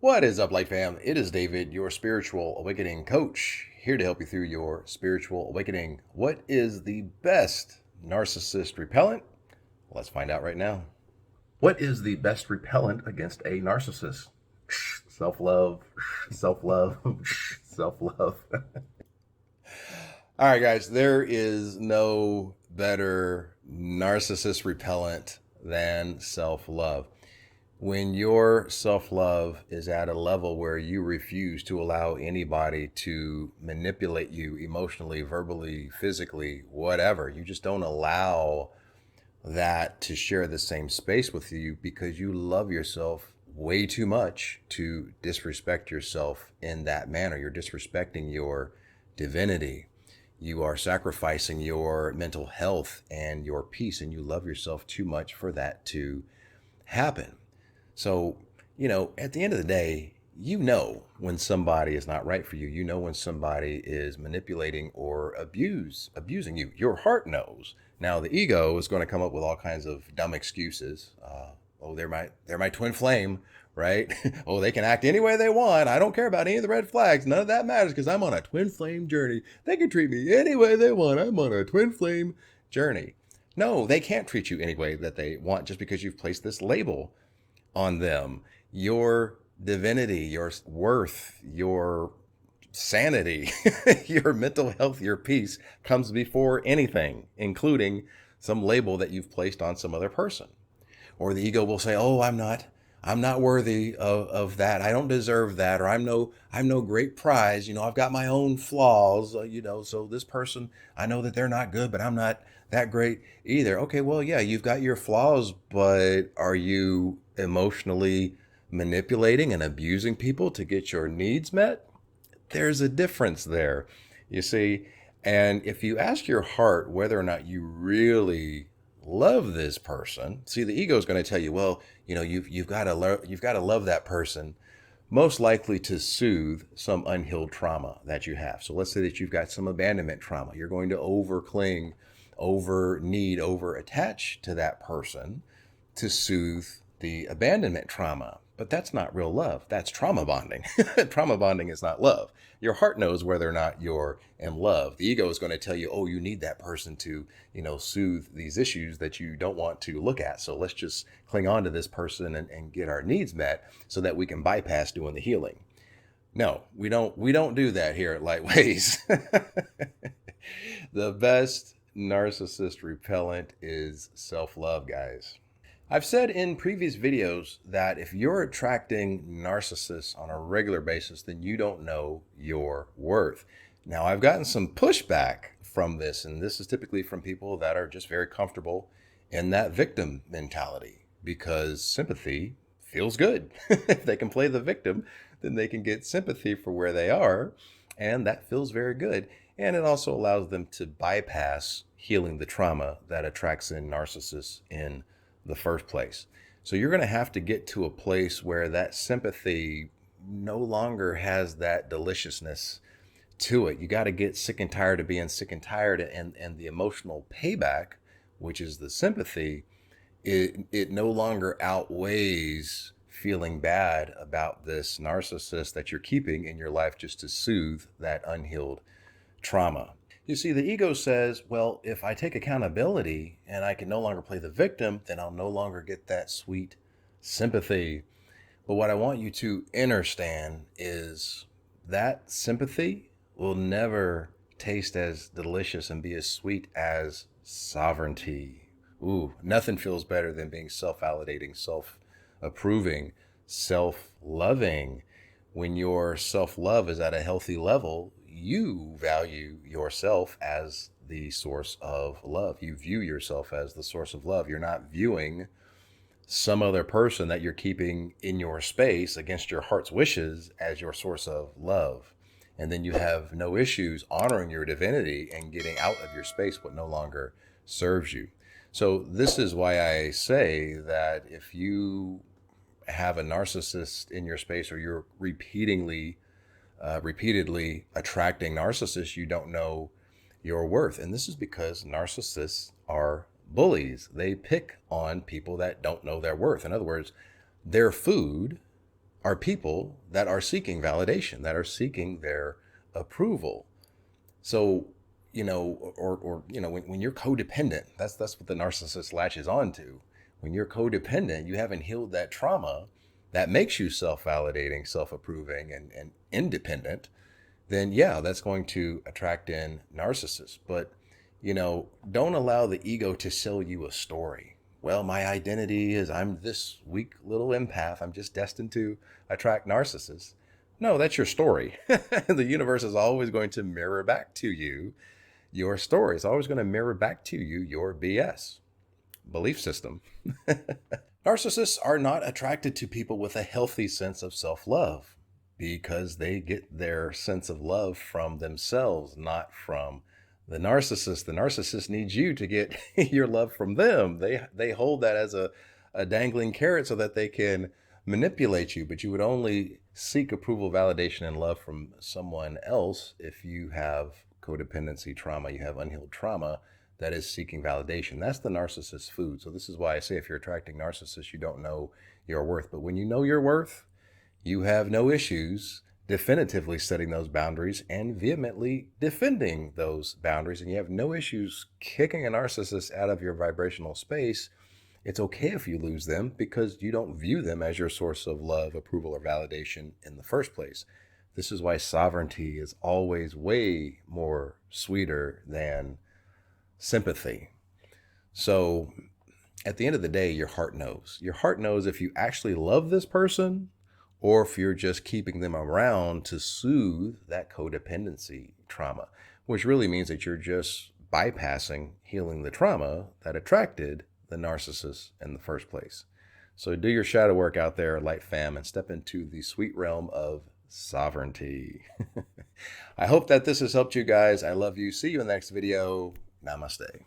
What is up, Light Fam? It is David, your spiritual awakening coach, here to help you through your spiritual awakening. What is the best narcissist repellent? Let's find out right now. What is the best repellent against a narcissist? Self-love, self-love, self-love. All right, guys, there is no better narcissist repellent than self-love. When your self-love is at a level where you refuse to allow anybody to manipulate you emotionally, verbally, physically, whatever, you just don't allow that to share the same space with you because you love yourself way too much to disrespect yourself in that manner. You're disrespecting your divinity. You are sacrificing your mental health and your peace, and you love yourself too much for that to happen. So, at the end of the day, when somebody is not right for you. You know when somebody is manipulating or abusing you. Your heart knows. Now, the ego is going to come up with all kinds of dumb excuses. They're my twin flame, right? Oh, they can act any way they want. I don't care about any of the red flags. None of that matters because I'm on a twin flame journey. They can treat me any way they want. I'm on a twin flame journey. No, they can't treat you any way that they want just because you've placed this label on them. Your divinity, your worth, your sanity, your mental health, your peace comes before anything, including some label that you've placed on some other person. Or the ego will say, "Oh, I'm not worthy of that. I don't deserve that, or I'm no great prize. I've got my own flaws, so this person, I know that they're not good, but I'm not that great either." Okay, well, yeah, you've got your flaws, but are you emotionally manipulating and abusing people to get your needs met? There's a difference there, you see. And if you ask your heart whether or not you really love this person, see, the ego is going to tell you, well, you've got to love that person, most likely to soothe some unhealed trauma that you have. So let's say that you've got some abandonment trauma. You're going to over cling, over need, over attach to that person to soothe the abandonment trauma. But that's not real love. That's trauma bonding. Trauma bonding is not love. Your heart knows whether or not you're in love. The ego is going to tell you, oh, you need that person to, soothe these issues that you don't want to look at. So let's just cling on to this person and get our needs met so that we can bypass doing the healing. No, we don't do that here at Lightways. The best narcissist repellent is self-love, guys. I've said in previous videos that if you're attracting narcissists on a regular basis, then you don't know your worth. Now, I've gotten some pushback from this, and this is typically from people that are just very comfortable in that victim mentality because sympathy feels good. If they can play the victim, then they can get sympathy for where they are, and that feels very good. And it also allows them to bypass healing the trauma that attracts in narcissists in the first place. So you're going to have to get to a place where that sympathy no longer has that deliciousness to it. You got to get sick and tired of being sick and tired, and the emotional payback, which is the sympathy, it no longer outweighs feeling bad about this narcissist that you're keeping in your life just to soothe that unhealed trauma. You see, the ego says, well, if I take accountability and I can no longer play the victim, then I'll no longer get that sweet sympathy. But what I want you to understand is that sympathy will never taste as delicious and be as sweet as sovereignty. Ooh, nothing feels better than being self-validating, self-approving, self-loving. When your self-love is at a healthy level, you value yourself as the source of love. You view yourself as the source of love. You're not viewing some other person that you're keeping in your space against your heart's wishes as your source of love. And then you have no issues honoring your divinity and getting out of your space what no longer serves you. So this is why I say that if you have a narcissist in your space, or you're repeatedly attracting narcissists, you don't know your worth. And this is because narcissists are bullies. They pick on people that don't know their worth. In other words, their food are people that are seeking validation, that are seeking their approval. So, when you're codependent, that's what the narcissist latches onto. When you're codependent, you haven't healed that trauma that makes you self-validating, self-approving, and independent, then yeah, that's going to attract in narcissists. But, don't allow the ego to sell you a story. Well, my identity is I'm this weak little empath. I'm just destined to attract narcissists. No, that's your story. The universe is always going to mirror back to you your story. It's always going to mirror back to you your BS belief system. Narcissists are not attracted to people with a healthy sense of self-love because they get their sense of love from themselves, not from the narcissist. The narcissist needs you to get your love from them. They hold that as a dangling carrot so that they can manipulate you, but you would only seek approval, validation, and love from someone else if you have codependency trauma, you have unhealed trauma that is seeking validation. That's the narcissist's food. So this is why I say if you're attracting narcissists, you don't know your worth. But when you know your worth, you have no issues definitively setting those boundaries and vehemently defending those boundaries. And you have no issues kicking a narcissist out of your vibrational space. It's okay if you lose them because you don't view them as your source of love, approval, or validation in the first place. This is why sovereignty is always way more sweeter than sympathy. So at the end of the day, your heart knows. Your heart knows if you actually love this person or if you're just keeping them around to soothe that codependency trauma, which really means that you're just bypassing healing the trauma that attracted the narcissist in the first place. So do your shadow work out there, light fam, and step into the sweet realm of sovereignty. I hope that this has helped you guys. I love you. See you in the next video. Namaste.